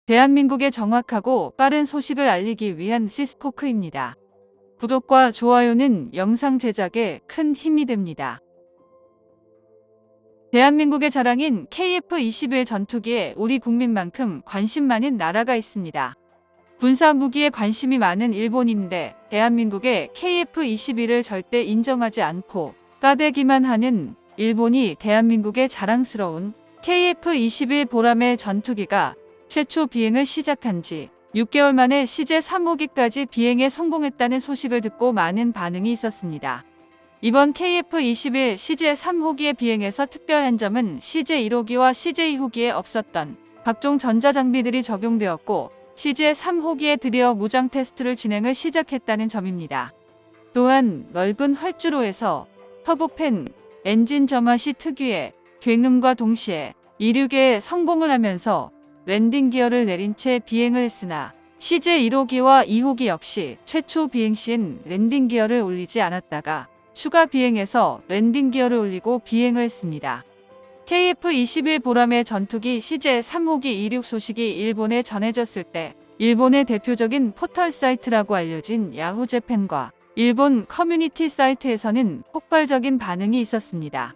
대한민국에 정확하고 빠른 소식을 알리기 위한 시스코크입니다. 구독과 좋아요는 영상 제작에 큰 힘이 됩니다. 대한민국의 자랑인 KF-21 전투기에 우리 국민만큼 관심 많은 나라가 있습니다. 군사 무기에 관심이 많은 일본인데 대한민국의 KF-21을 절대 인정하지 않고 까대기만 하는 일본이 대한민국의 자랑스러운 KF-21 보라매 전투기가 최초 비행을 시작한 지 6개월 만에 CJ 3호기까지 비행에 성공했다는 소식을 듣고 많은 반응이 있었습니다. 이번 KF-21 CJ 3호기의 비행에서 특별한 점은 CJ 1호기와 CJ 2호기에 없었던 각종 전자장비들이 적용되었고 CJ 3호기에 드디어 무장 테스트를 진행을 시작했다는 점입니다. 또한 넓은 활주로에서 터보팬 엔진 점화시 특유의 굉음과 동시에 이륙에 성공을 하면서 랜딩 기어를 내린 채 비행을 했으나 CJ 1호기와 2호기 역시 최초 비행 시엔 랜딩 기어를 올리지 않았다가 추가 비행에서 랜딩 기어를 올리고 비행을 했습니다. KF-21 보라매 전투기 CJ 3호기 이륙 소식이 일본에 전해졌을 때 일본의 대표적인 포털 사이트라고 알려진 야후재팬과 일본 커뮤니티 사이트에서는 폭발적인 반응이 있었습니다.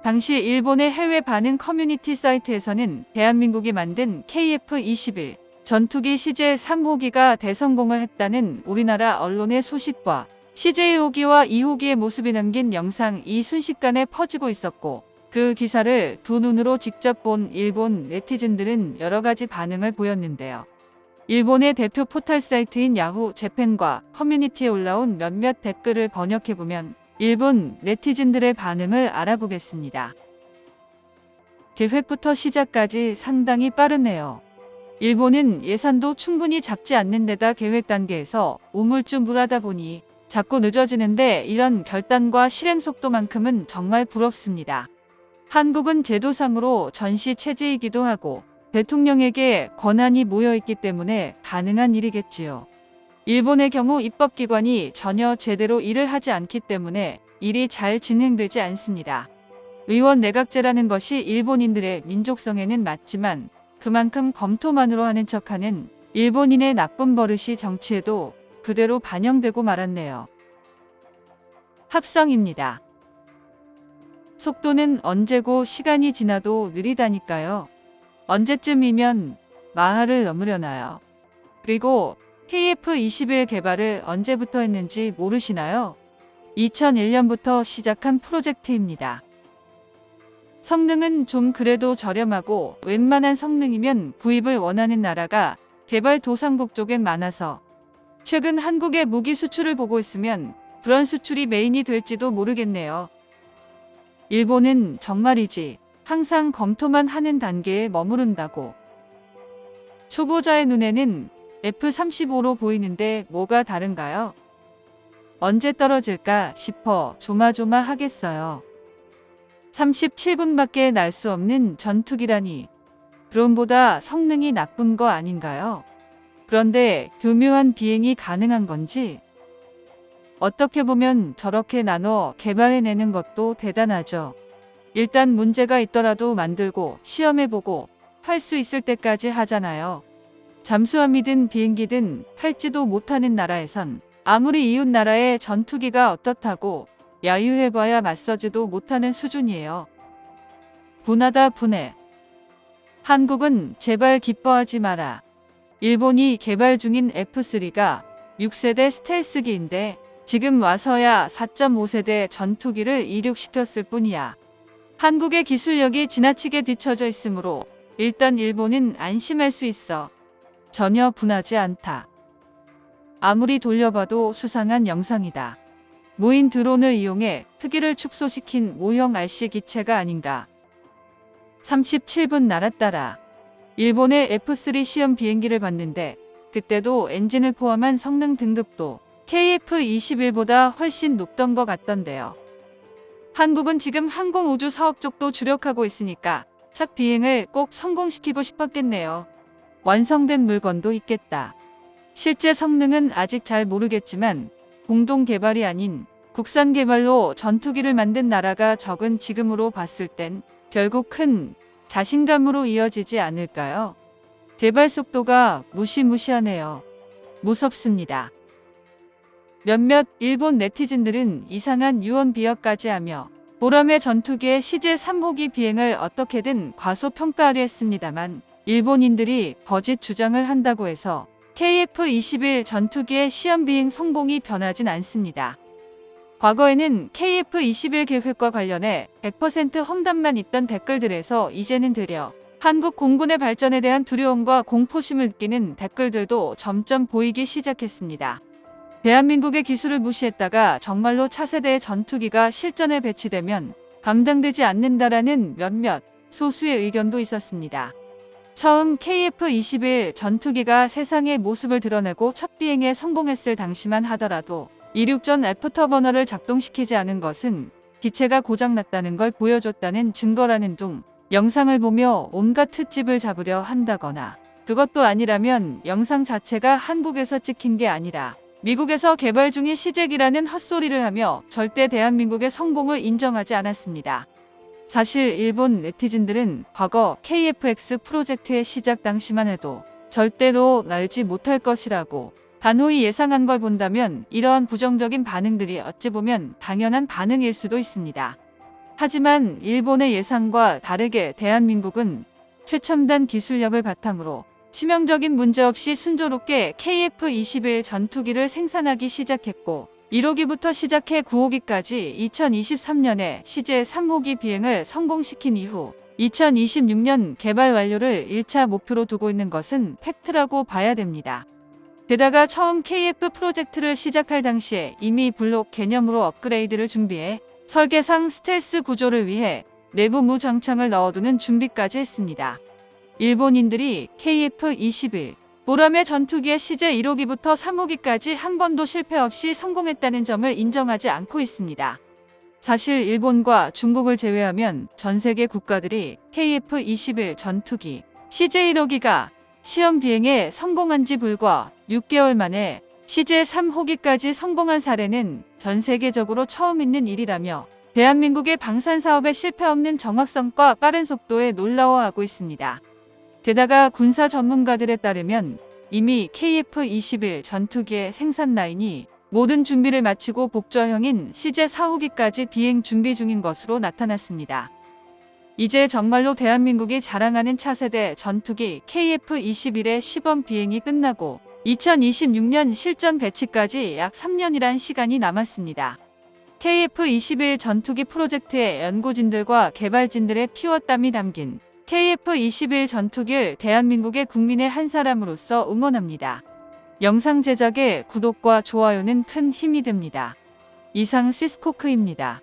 당시 일본의 해외 반응 커뮤니티 사이트에서는 대한민국이 만든 KF-21 전투기 CJ 3호기가 대성공을 했다는 우리나라 언론의 소식과 CJ 1호기와 2호기의 모습이 담긴 영상이 순식간에 퍼지고 있었고 그 기사를 두 눈으로 직접 본 일본 네티즌들은 여러 가지 반응을 보였는데요. 일본의 대표 포털 사이트인 야후 재팬과 커뮤니티에 올라온 몇몇 댓글을 번역해보면 일본 네티즌들의 반응을 알아보겠습니다. 계획부터 시작까지 상당히 빠르네요. 일본은 예산도 충분히 잡지 않는 데다 계획 단계에서 우물쭈물하다 보니 자꾸 늦어지는데 이런 결단과 실행 속도만큼은 정말 부럽습니다. 한국은 제도상으로 전시 체제이기도 하고 대통령에게 권한이 모여있기 때문에 가능한 일이겠지요. 일본의 경우 입법기관이 전혀 제대로 일을 하지 않기 때문에 일이 잘 진행되지 않습니다. 의원 내각제라는 것이 일본인들의 민족성에는 맞지만 그만큼 검토만으로 하는 척하는 일본인의 나쁜 버릇이 정치에도 그대로 반영되고 말았네요. 합성입니다. 속도는 언제고 시간이 지나도 느리다니까요. 언제쯤이면 마하를 넘으려나요? 그리고 KF-21 개발을 언제부터 했는지 모르시나요? 2001년부터 시작한 프로젝트입니다. 성능은 좀 그래도 저렴하고 웬만한 성능이면 구입을 원하는 나라가 개발도상국 쪽엔 많아서 최근 한국의 무기 수출을 보고 있으면 그런 수출이 메인이 될지도 모르겠네요. 일본은 정말이지 항상 검토만 하는 단계에 머무른다고. 초보자의 눈에는 F-35로 보이는데 뭐가 다른가요? 언제 떨어질까 싶어 조마조마하겠어요. 37분밖에 날 수 없는 전투기라니 드론보다 성능이 나쁜 거 아닌가요? 그런데 교묘한 비행이 가능한 건지 어떻게 보면 저렇게 나눠 개발해내는 것도 대단하죠. 일단 문제가 있더라도 만들고 시험해보고 할 수 있을 때까지 하잖아요. 잠수함이든 비행기든 팔지도 못하는 나라에선 아무리 이웃 나라의 전투기가 어떻다고 야유해봐야 맞서지도 못하는 수준이에요. 분하다 분해. 한국은 제발 기뻐하지 마라. 일본이 개발 중인 F3가 6세대 스텔스기인데 지금 와서야 4.5세대 전투기를 이륙시켰을 뿐이야. 한국의 기술력이 지나치게 뒤처져 있으므로 일단 일본은 안심할 수 있어. 전혀 분하지 않다. 아무리 돌려봐도 수상한 영상이다. 무인 드론을 이용해 크기를 축소시킨 모형 RC 기체가 아닌가. 37분 날았다라. 일본의 F3 시험 비행기를 봤는데 그때도 엔진을 포함한 성능 등급도 KF-21보다 훨씬 높던 것 같던데요. 한국은 지금 항공우주 사업 쪽도 주력하고 있으니까 착 비행을 꼭 성공시키고 싶었겠네요. 완성된 물건도 있겠다. 실제 성능은 아직 잘 모르겠지만 공동 개발이 아닌 국산 개발로 전투기를 만든 나라가 적은 지금으로 봤을 땐 결국 큰 자신감으로 이어지지 않을까요? 개발 속도가 무시무시하네요. 무섭습니다. 몇몇 일본 네티즌들은 이상한 유언 비어까지 하며 보람의 전투기의 시제 3호기 비행을 어떻게든 과소평가하려 했습니다만 일본인들이 거짓 주장을 한다고 해서 KF-21 전투기의 시험 비행 성공이 변하진 않습니다. 과거에는 KF-21 계획과 관련해 100% 험담만 있던 댓글들에서 이제는 되려 한국 공군의 발전에 대한 두려움과 공포심을 느끼는 댓글들도 점점 보이기 시작했습니다. 대한민국의 기술을 무시했다가 정말로 차세대의 전투기가 실전에 배치되면 감당되지 않는다라는 몇몇 소수의 의견도 있었습니다. 처음 KF-21 전투기가 세상의 모습을 드러내고 첫 비행에 성공했을 당시만 하더라도 이륙전 애프터버너를 작동시키지 않은 것은 기체가 고장났다는 걸 보여줬다는 증거라는 둥 영상을 보며 온갖 트집을 잡으려 한다거나 그것도 아니라면 영상 자체가 한국에서 찍힌 게 아니라 미국에서 개발 중인 시제기라는 헛소리를 하며 절대 대한민국의 성공을 인정하지 않았습니다. 사실 일본 네티즌들은 과거 KF-X 프로젝트의 시작 당시만 해도 절대로 날지 못할 것이라고 단호히 예상한 걸 본다면 이러한 부정적인 반응들이 어찌 보면 당연한 반응일 수도 있습니다. 하지만 일본의 예상과 다르게 대한민국은 최첨단 기술력을 바탕으로 치명적인 문제 없이 순조롭게 KF-21 전투기를 생산하기 시작했고 1호기부터 시작해 9호기까지 2023년에 시제 3호기 비행을 성공시킨 이후 2026년 개발 완료를 1차 목표로 두고 있는 것은 팩트라고 봐야 됩니다. 게다가 처음 KF 프로젝트를 시작할 당시에 이미 블록 개념으로 업그레이드를 준비해 설계상 스텔스 구조를 위해 내부 무장창을 넣어두는 준비까지 했습니다. 일본인들이 KF-21 보람의 전투기의 시제 1호기부터 3호기까지 한 번도 실패 없이 성공했다는 점을 인정하지 않고 있습니다. 사실 일본과 중국을 제외하면 전 세계 국가들이 KF-21 전투기 시제 1호기가 시험 비행에 성공한 지 불과 6개월 만에 시제 3호기까지 성공한 사례는 전 세계적으로 처음 있는 일이라며 대한민국의 방산 사업의 실패 없는 정확성과 빠른 속도에 놀라워하고 있습니다. 게다가 군사 전문가들에 따르면 이미 KF-21 전투기의 생산 라인이 모든 준비를 마치고 복좌형인 시제 4호기까지 비행 준비 중인 것으로 나타났습니다. 이제 정말로 대한민국이 자랑하는 차세대 전투기 KF-21의 시범 비행이 끝나고 2026년 실전 배치까지 약 3년이란 시간이 남았습니다. KF-21 전투기 프로젝트의 연구진들과 개발진들의 피와 땀이 담긴 KF-21 전투기를 대한민국의 국민의 한 사람으로서 응원합니다. 영상 제작에 구독과 좋아요는 큰 힘이 됩니다. 이상 시스코크입니다.